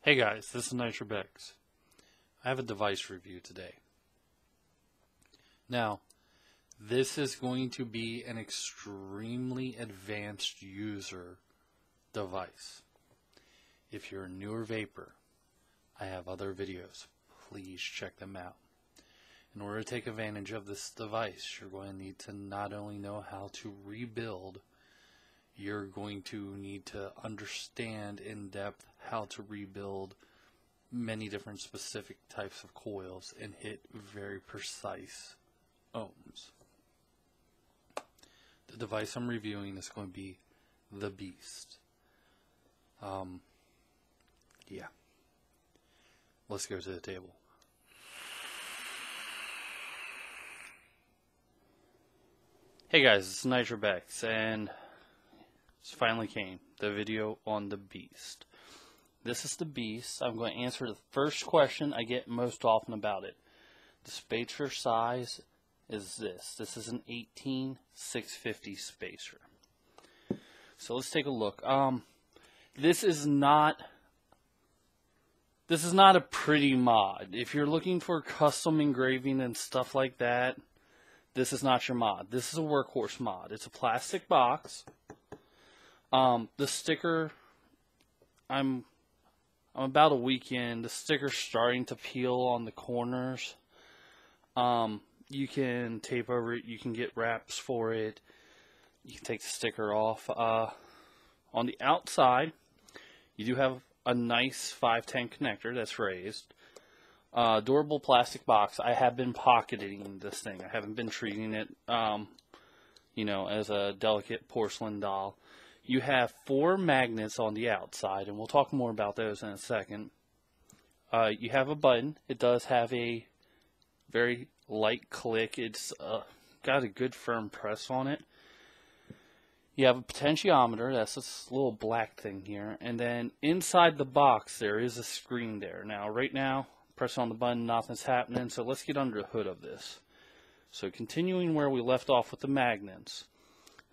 Hey guys, this is NitroBex. I have a device review today. Now, this is going to be an extremely advanced user device. If you're a newer vapor, I have other videos. Please check them out. In order to take advantage of this device, you're going to need to not only know how to rebuild, you're going to need to understand in depth how to rebuild many different specific types of coils and hit very precise ohms. The device I'm reviewing is going to be the Beast. Yeah. Let's go to the table. Hey guys, it's NitroBex, and it finally came, the video on the Beast. This is the Beast. I'm going to answer the first question I get most often about it. The spacer size is this. This is an 18650 spacer. So let's take a look. This is not a pretty mod. If you're looking for custom engraving and stuff like that, this is not your mod. This is a workhorse mod. It's a plastic box. The sticker, I'm about a week in. The sticker's starting to peel on the corners. You can tape over it. You can get wraps for it. You can take the sticker off. On the outside, you do have a nice 510 connector that's raised. Durable plastic box. I have been pocketing this thing. I haven't been treating it, as a delicate porcelain doll. You have 4 magnets on the outside, and we'll talk more about those in a second. You have a button. It does have a very light click. It's got a good firm press on it. You have a potentiometer. That's this little black thing here. And then inside the box, there is a screen there. Now, right now, press on the button, nothing's happening. So let's get under the hood of this. So continuing where we left off with the magnets.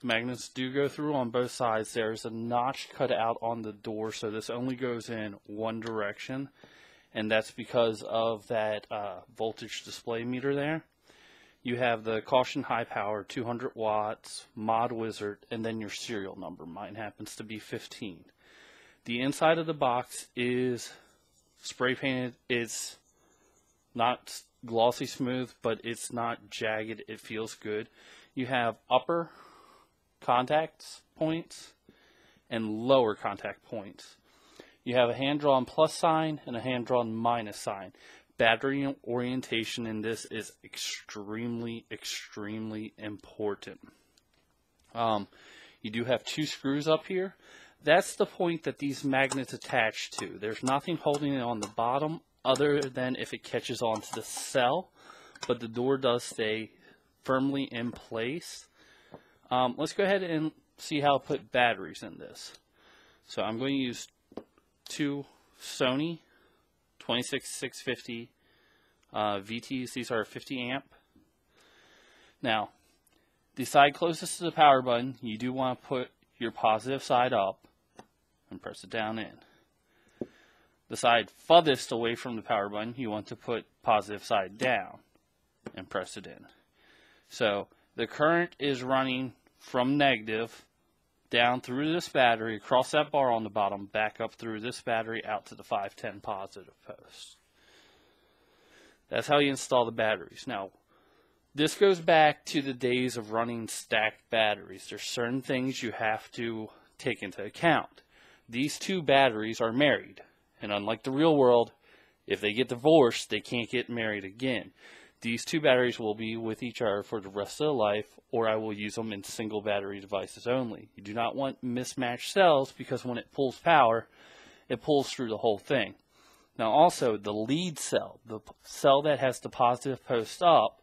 The magnets do go through on both sides. There's a notch cut out on the door, so this only goes in one direction, and that's because of that voltage display meter there. You have the caution high power, 200 watts, mod wizard, and then your serial number. Mine happens to be 15. The inside of the box is spray painted. It's not glossy smooth, but it's not jagged. It feels good. You have upper contact points and lower contact points. You have a hand-drawn plus sign and a hand-drawn minus sign. Battery orientation in this is extremely, extremely important. You do have 2 screws up here. That's the point that these magnets attach to. There's nothing holding it on the bottom other than if it catches onto the cell, but the door does stay firmly in place. Let's go ahead and see how to put batteries in this. So I'm going to use 2 Sony 26650 VTs. These are 50 amp. Now, the side closest to the power button, you do want to put your positive side up and press it down in. The side farthest away from the power button, you want to put positive side down and press it in. So the current is running from negative down through this battery, across that bar on the bottom, back up through this battery out to the 510 positive post. That's how you install the batteries. Now, this goes back to the days of running stacked batteries. There's certain things you have to take into account. These 2 batteries are married, and unlike the real world, if they get divorced, they can't get married again. These 2 batteries will be with each other for the rest of their life, or I will use them in single battery devices only. You do not want mismatched cells because when it pulls power, it pulls through the whole thing. Now also, the lead cell, the cell that has the positive post up,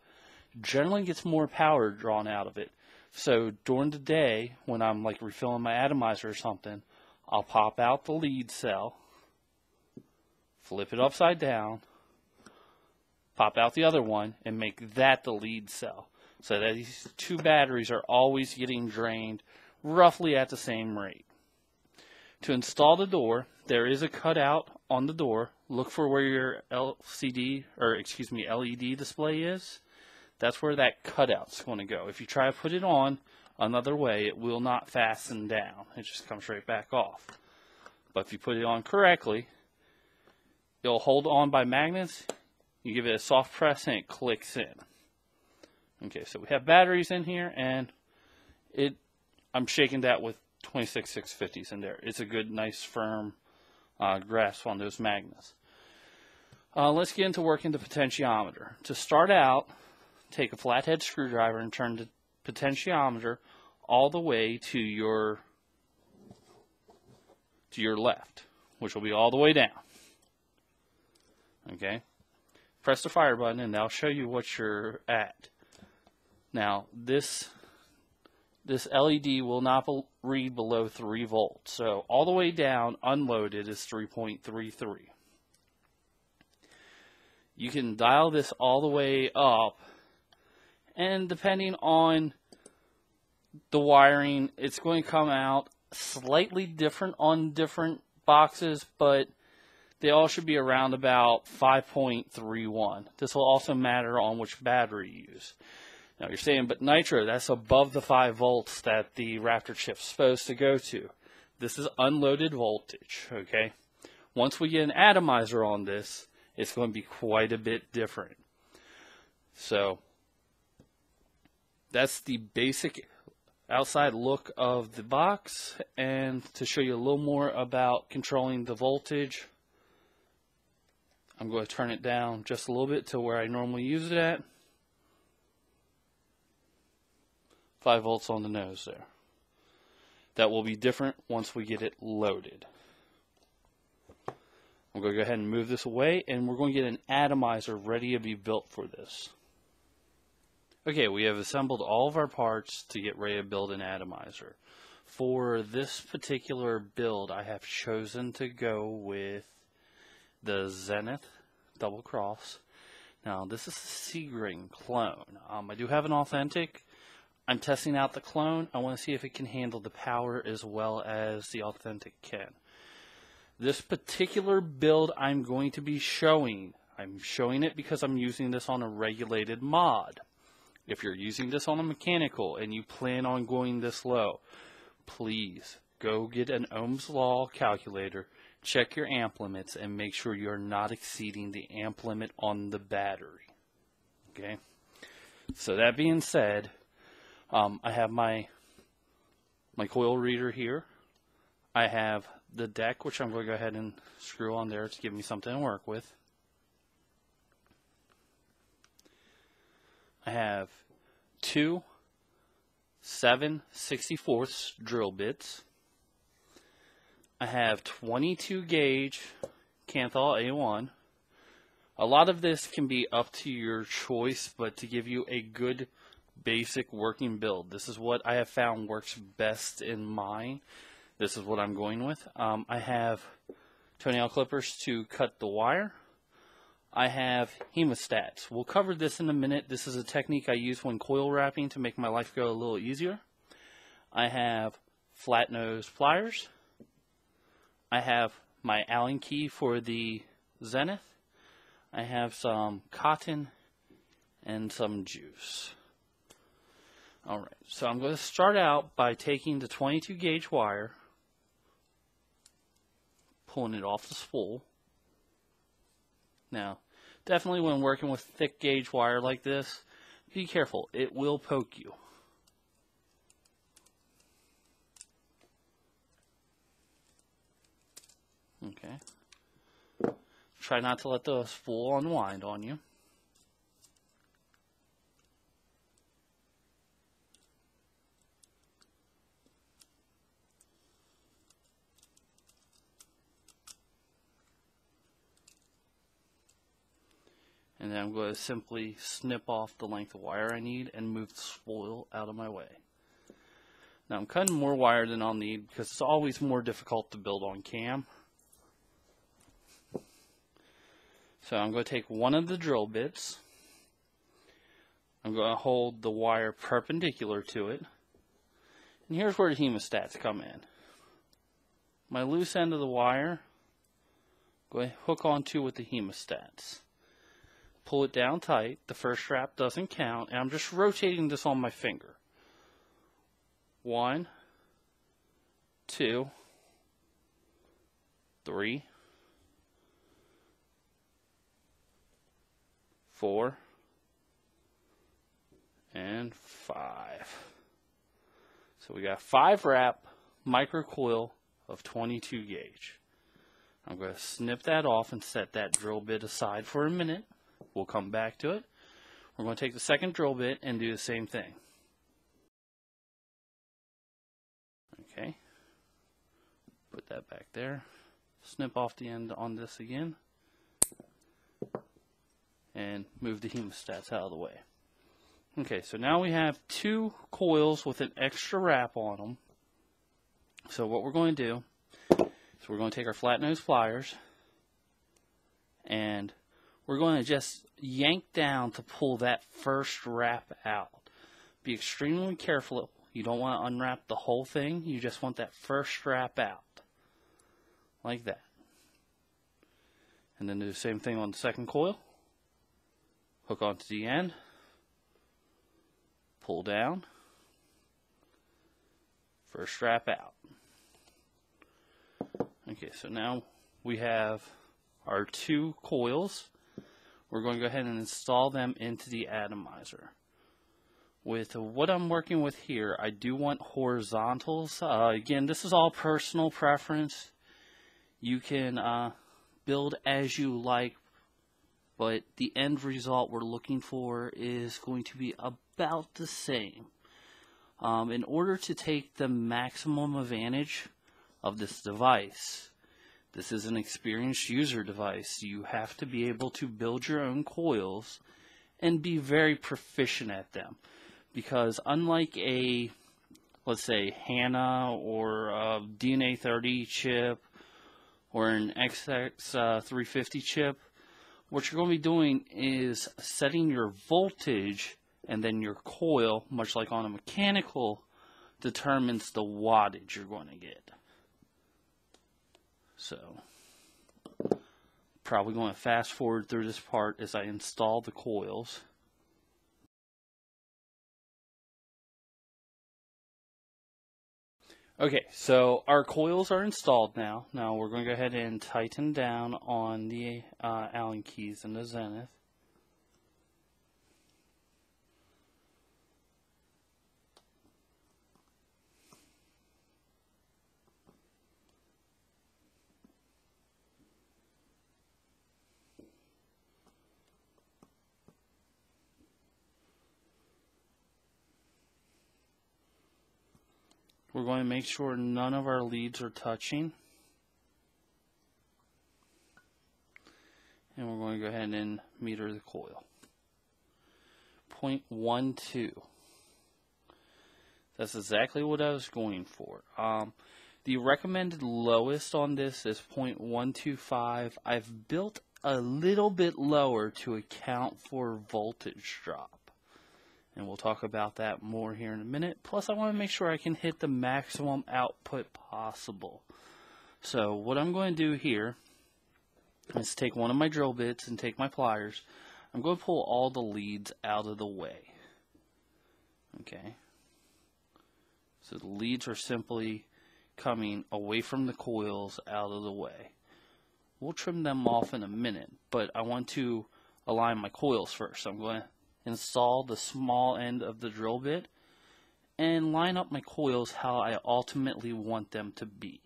generally gets more power drawn out of it. So during the day, when I'm like refilling my atomizer or something, I'll pop out the lead cell, flip it upside down, pop out the other one, and make that the lead cell. So that these two batteries are always getting drained roughly at the same rate. To install the door, there is a cutout on the door. Look for where your LED display is. That's where that cutout's going to go. If you try to put it on another way, it will not fasten down. It just comes right back off. But if you put it on correctly, it'll hold on by magnets. You give it a soft press and it clicks in. Okay, so we have batteries in here, and I'm shaking that with 26 650s in there. It's a good, nice, firm grasp on those magnets. Let's get into working the potentiometer. To start out, take a flathead screwdriver and turn the potentiometer all the way to your left, which will be all the way down. Okay? Press the fire button and that'll show you what you're at. Now, this LED will not read below 3 volts. So all the way down, unloaded, is 3.33. You can dial this all the way up, and depending on the wiring, it's going to come out slightly different on different boxes, but they all should be around about 5.31. This will also matter on which battery you use. Now you're saying, but Nitro, that's above the 5 volts that the Raptor chip's supposed to go to. This is unloaded voltage, okay? Once we get an atomizer on this, it's going to be quite a bit different. So that's the basic outside look of the box. And to show you a little more about controlling the voltage, I'm going to turn it down just a little bit to where I normally use it at. 5 volts on the nose there. That will be different once we get it loaded. I'm going to go ahead and move this away, and we're going to get an atomizer ready to be built for this. Okay, we have assembled all of our parts to get ready to build an atomizer. For this particular build, I have chosen to go with the Zenith Double Cross. Now, this is a Seagring clone. I do have an authentic. I'm testing out the clone. I want to see if it can handle the power as well as the authentic can. This particular build I'm going to be showing, I'm showing it because I'm using this on a regulated mod. If you're using this on a mechanical and you plan on going this low, please go get an Ohm's Law calculator, check your amp limits, and make sure you're not exceeding the amp limit on the battery. Okay? So that being said, I have my coil reader here. I have the deck, which I'm going to go ahead and screw on there to give me something to work with. I have 2 7/64 drill bits. I have 22 gauge Canthal A1. A lot of this can be up to your choice, but to give you a good basic working build, this is what I have found works best in mine. This is what I'm going with. I have toenail clippers to cut the wire. I have hemostats. We'll cover this in a minute. This is a technique I use when coil wrapping to make my life go a little easier. I have flat nose pliers. I have my Allen key for the Zenith. I have some cotton and some juice. Alright, so I'm going to start out by taking the 22 gauge wire, pulling it off the spool. Now, definitely when working with thick gauge wire like this, be careful, it will poke you. Okay. Try not to let the spool unwind on you. And then I'm going to simply snip off the length of wire I need and move the spool out of my way. Now I'm cutting more wire than I'll need because it's always more difficult to build on cam. So I'm going to take one of the drill bits. I'm going to hold the wire perpendicular to it. And here's where the hemostats come in. My loose end of the wire, go ahead and hook onto with the hemostats. Pull it down tight. The first strap doesn't count. And I'm just rotating this on my finger. 1, 2, 3, 4, and 5. So we got 5 wrap micro coil of 22 gauge. I'm going to snip that off and set that drill bit aside for a minute. We'll come back to it. We're going to take the second drill bit and do the same thing. Okay. Put that back there. Snip off the end on this again. And move the hemostats out of the way. Okay, so now we have 2 coils with an extra wrap on them. So what we're going to do is we're going to take our flat nose pliers and we're going to just yank down to pull that first wrap out. Be extremely careful. You don't want to unwrap the whole thing. You just want that first strap out. Like that. And then do the same thing on the second coil. Hook onto the end. Pull down. First strap out. Okay, so now we have our 2 coils. We're going to go ahead and install them into the atomizer. With what I'm working with here, I do want horizontals. Again, this is all personal preference. You can build as you like, but the end result we're looking for is going to be about the same. In order to take the maximum advantage of this device, this is an experienced user device. You have to be able to build your own coils and be very proficient at them. Because unlike a, let's say, HANA or a DNA 30 chip or an XX350 chip, what you're going to be doing is setting your voltage, and then your coil, much like on a mechanical, determines the wattage you're going to get. So, probably going to fast forward through this part as I install the coils. Okay, so our coils are installed now. Now we're going to go ahead and tighten down on the Allen keys in the zenith. We're going to make sure none of our leads are touching. And we're going to go ahead and meter the coil. 0.12. That's exactly what I was going for. The recommended lowest on this is 0.125. I've built a little bit lower to account for voltage drop. And we'll talk about that more here in a minute. Plus, I want to make sure I can hit the maximum output possible. So, what I'm going to do here is take one of my drill bits and take my pliers. I'm going to pull all the leads out of the way. Okay. So, the leads are simply coming away from the coils out of the way. We'll trim them off in a minute, but I want to align my coils first. So I'm going to install the small end of the drill bit and line up my coils how I ultimately want them to be.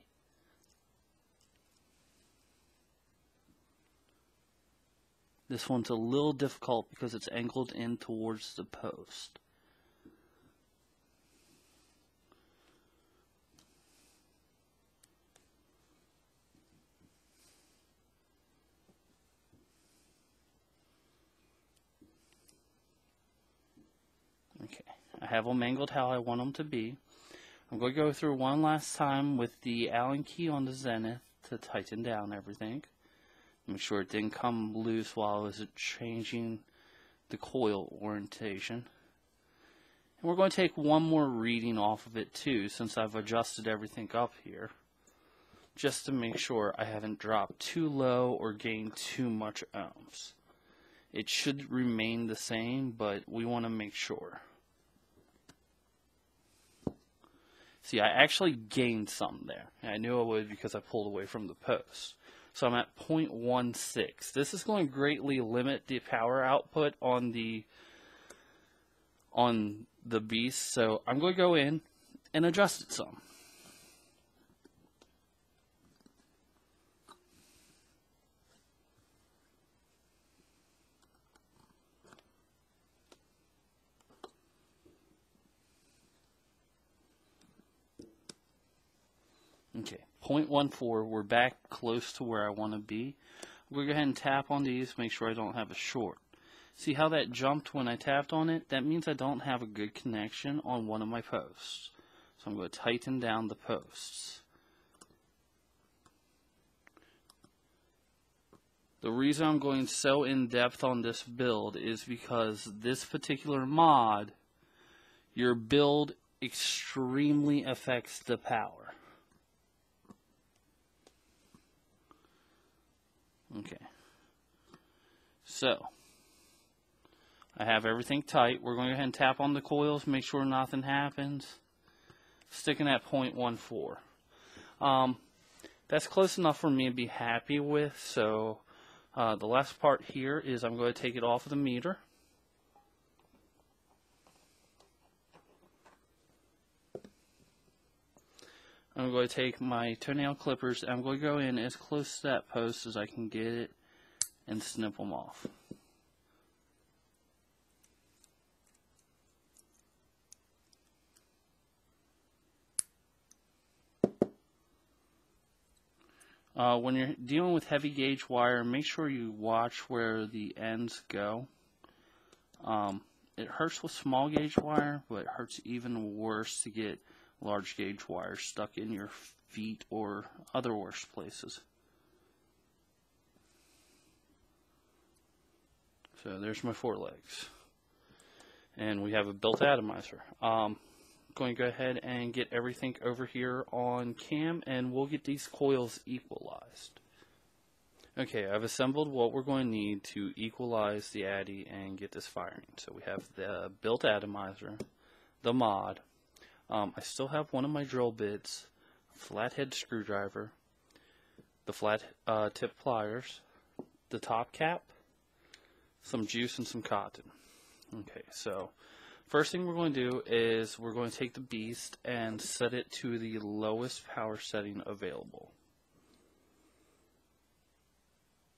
This one's a little difficult because it's angled in towards the post. Okay, I have them angled how I want them to be. I'm going to go through one last time with the Allen key on the zenith to tighten down everything. Make sure it didn't come loose while I was changing the coil orientation. And we're going to take one more reading off of it too, since I've adjusted everything up here, just to make sure I haven't dropped too low or gained too much ohms. It should remain the same, but we want to make sure. See, I actually gained some there. I knew I would because I pulled away from the post. So I'm at 0.16. This is going to greatly limit the power output on the beast. So I'm going to go in and adjust it some. Okay, 0.14, we're back close to where I want to be. I'm going to go ahead and tap on these, make sure I don't have a short. See how that jumped when I tapped on it? That means I don't have a good connection on one of my posts. So I'm going to tighten down the posts. The reason I'm going so in depth on this build is because this particular mod, your build extremely affects the power. Okay, so I have everything tight. We're going to go ahead and tap on the coils, make sure nothing happens. Sticking at 0.14. That's close enough for me to be happy with. So the last part here is I'm going to take it off of the meter. I'm going to take my toenail clippers and I'm going to go in as close to that post as I can get it and snip them off. When you're dealing with heavy gauge wire, make sure you watch where the ends go. It hurts with small gauge wire, but it hurts even worse to get large gauge wire stuck in your feet or other worse places. So there's my forelegs. And we have a built atomizer. Going to go ahead and get everything over here on cam and we'll get these coils equalized. Okay, I've assembled what we're going to need to equalize the addy and get this firing. So we have the built atomizer, the mod. I still have one of my drill bits, flathead screwdriver, the flat tip pliers, the top cap, some juice, and some cotton. Okay, so first thing we're going to do is we're going to take the beast and set it to the lowest power setting available.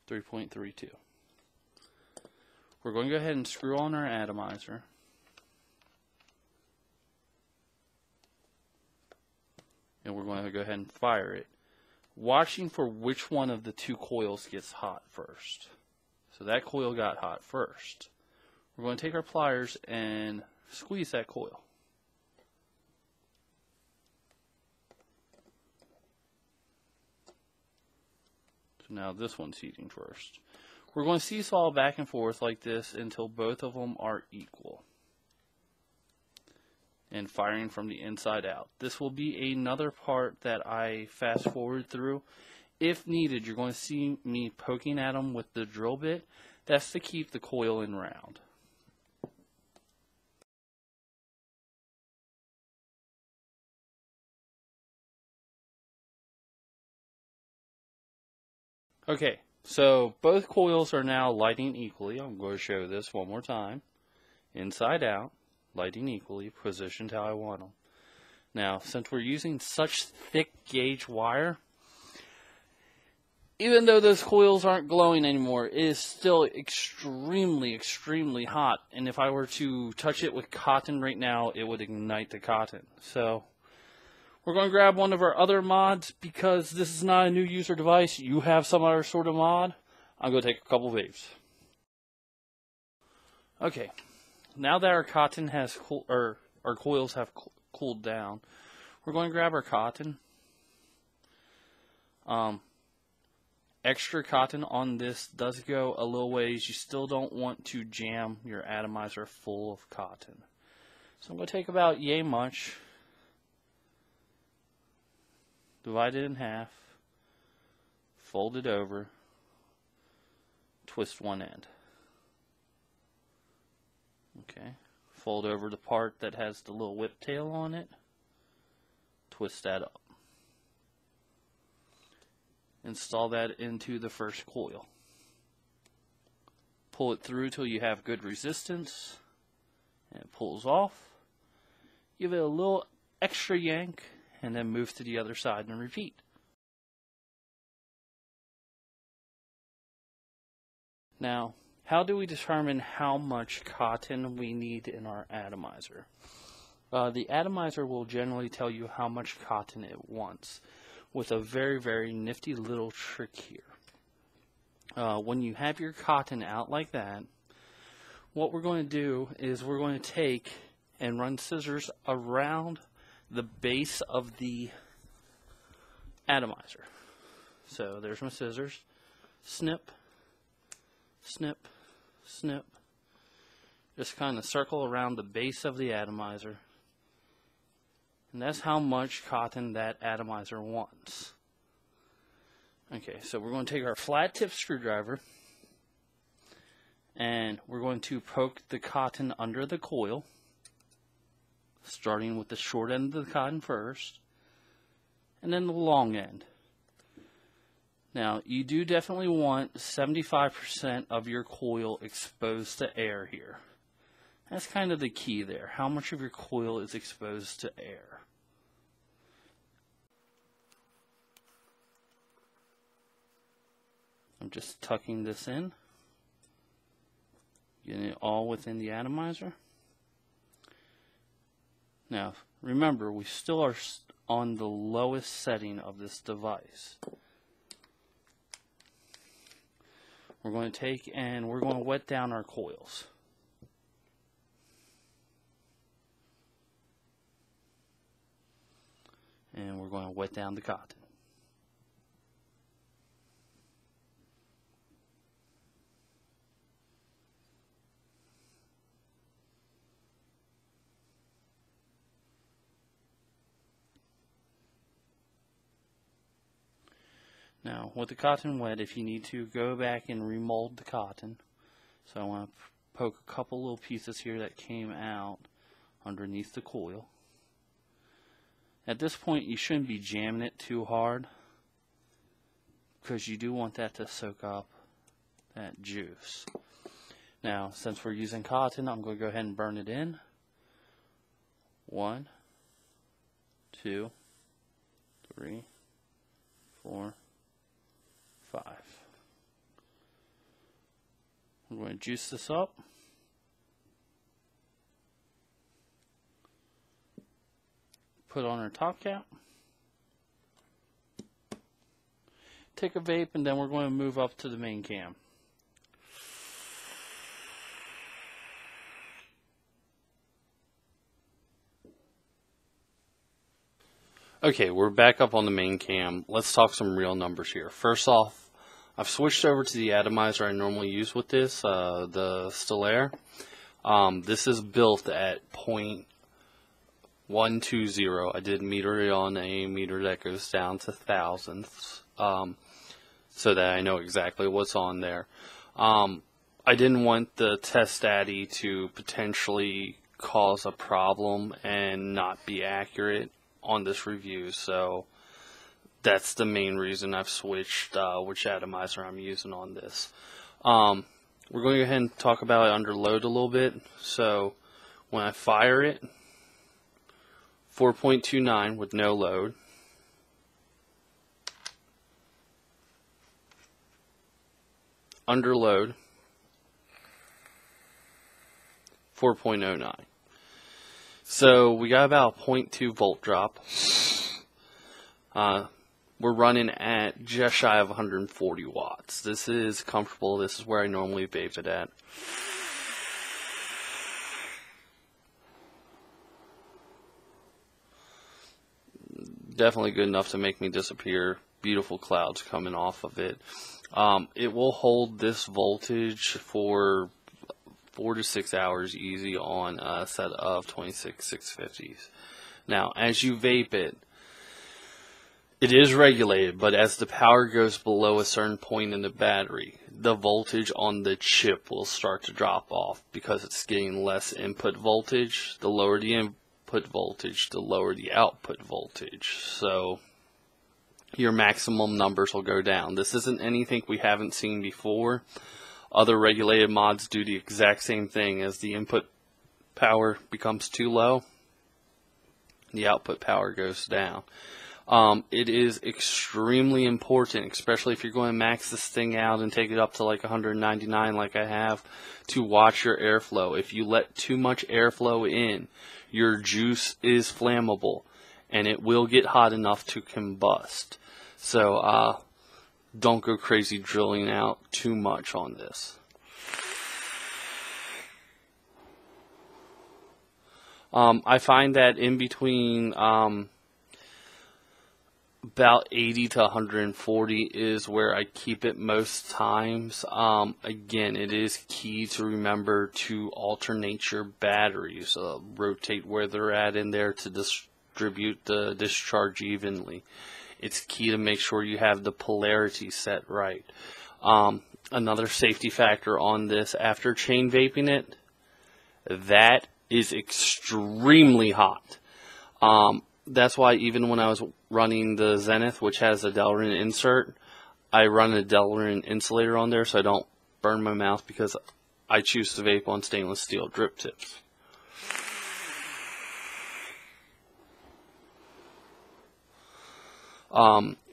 3.32. We're going to go ahead and screw on our atomizer. And we're going to go ahead and fire it, watching for which one of the two coils gets hot first. So that coil got hot first. We're going to take our pliers and squeeze that coil. So now this one's heating first. We're going to seesaw back and forth like this until both of them are equal. And firing from the inside out. This will be another part that I fast forward through. If needed, you're going to see me poking at them with the drill bit. That's to keep the coil in round. Okay, so both coils are now lighting equally. I'm going to show this one more time. Inside out. Lighting equally, positioned how I want them. Now, since we're using such thick gauge wire, even though those coils aren't glowing anymore, it is still extremely, extremely hot. And if I were to touch it with cotton right now, it would ignite the cotton. So, we're going to grab one of our other mods because this is not a new user device. You have some other sort of mod. I'm going to take a couple waves. Okay. Now that our cotton has our coils have cooled down, we're going to grab our cotton. extra cotton on this does go a little ways. You still don't want to jam your atomizer full of cotton. So I'm going to take about yay much, divide it in half, fold it over, twist one end. Okay, fold over the part that has the little whip tail on it, twist that up. Install that into the first coil. Pull it through till you have good resistance, and it pulls off. Give it a little extra yank, and then move to the other side and repeat. Now, how do we determine how much cotton we need in our atomizer? The atomizer will generally tell you how much cotton it wants, with a very, very nifty little trick here. When you have your cotton out like that, what we're going to do is we're going to take and run scissors around the base of the atomizer. So there's my scissors. Snip, snip, snip. Just kind of circle around the base of the atomizer. And that's how much cotton that atomizer wants. Okay, so we're going to take our flat tip screwdriver and we're going to poke the cotton under the coil, starting with the short end of the cotton first, and then the long end. Now, you do definitely want 75% of your coil exposed to air here. That's kind of the key there. How much of your coil is exposed to air? I'm just tucking this in, getting it all within the atomizer. Now, remember, we still are on the lowest setting of this device. We're going to take and we're going to wet down our coils. And we're going to wet down the cotton. Now, with the cotton wet, if you need to, go back and remold the cotton. So I want to poke a couple little pieces here that came out underneath the coil. At this point, you shouldn't be jamming it too hard, because you do want that to soak up that juice. Now, since we're using cotton, I'm going to go ahead and burn it in. 1, 2, 3, 4, 5. I'm going to juice this up. Put on our top cap. Take a vape, and then we're going to move up to the main cam. Okay, we're back up on the main cam. Let's talk some real numbers here. First off, I've switched over to the atomizer I normally use with this, the Stellaire. This is built at 0.120. I did meter it on a meter that goes down to thousandths, so that I know exactly what's on there. I didn't want the test addy to potentially cause a problem and not be accurate on this review, so that's the main reason I've switched which atomizer I'm using on this. We're going to go ahead and talk about it under load a little bit. So when I fire it, 4.29 with no load. Under load, 4.09. So we got about a 0.2 volt drop. We're running at just shy of 140 watts. This is comfortable. This is where I normally vape it at. Definitely good enough to make me disappear beautiful clouds coming off of it. It will hold this voltage for 4 to 6 hours easy on a set of 26 650s. Now, as you vape it, it is regulated, but as the power goes below a certain point in the battery, the voltage on the chip will start to drop off because it's getting less input voltage. The lower the input voltage, the lower the output voltage. So your maximum numbers will go down. This isn't anything we haven't seen before. Other regulated mods do the exact same thing. As the input power becomes too low, the output power goes down. It is extremely important, especially if you're going to max this thing out and take it up to like 199 like I have, to watch your airflow. If you let too much airflow in, your juice is flammable and it will get hot enough to combust. So don't go crazy drilling out too much on this. I find that in between about 80 to 140 is where I keep it most times. Again, it is key to remember to alternate your batteries, rotate where they're at in there to distribute the discharge evenly. It's key to make sure you have the polarity set right. Another safety factor on this, after chain vaping it, that is extremely hot. That's why even when I was running the Zenith, which has a Delrin insert, I run a Delrin insulator on there so I don't burn my mouth, because I choose to vape on stainless steel drip tips.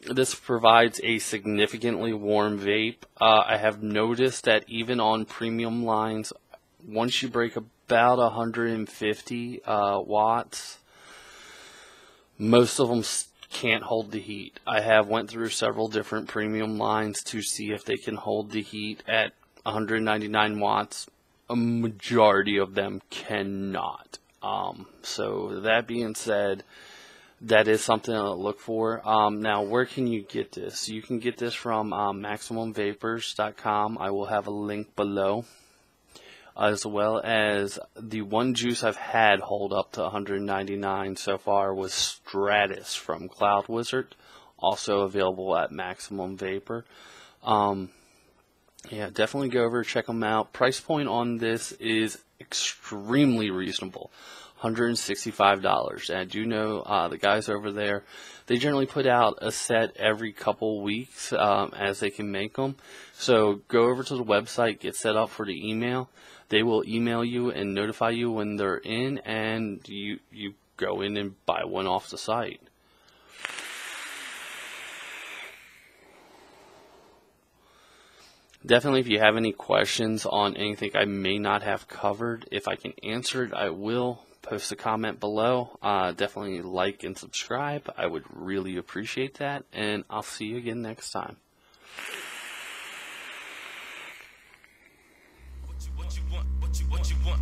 This provides a significantly warm vape. I have noticed that even on premium lines, once you break about 150 watts, most of them can't hold the heat. I have went through several different premium lines to see if they can hold the heat at 199 watts. A majority of them cannot. So that being said, that is something to look for. Now, where can you get this? You can get this from MaximumVapors.com. I will have a link below, as well as the one juice I've had hold up to 199 so far was Stratus from Cloud Wizard, also available at Maximum Vapor. Yeah, definitely go over, check them out. Price point on this is extremely reasonable. $165. And I do know the guys over there, they generally put out a set every couple weeks as they can make them. So go over to the website, get set up for the email. They will email you and notify you when they're in, and you go in and buy one off the site. Definitely, if you have any questions on anything I may not have covered, if I can answer it, I will. Post a comment below. Definitely like and subscribe. I would really appreciate that, and I'll see you again next time. What you want?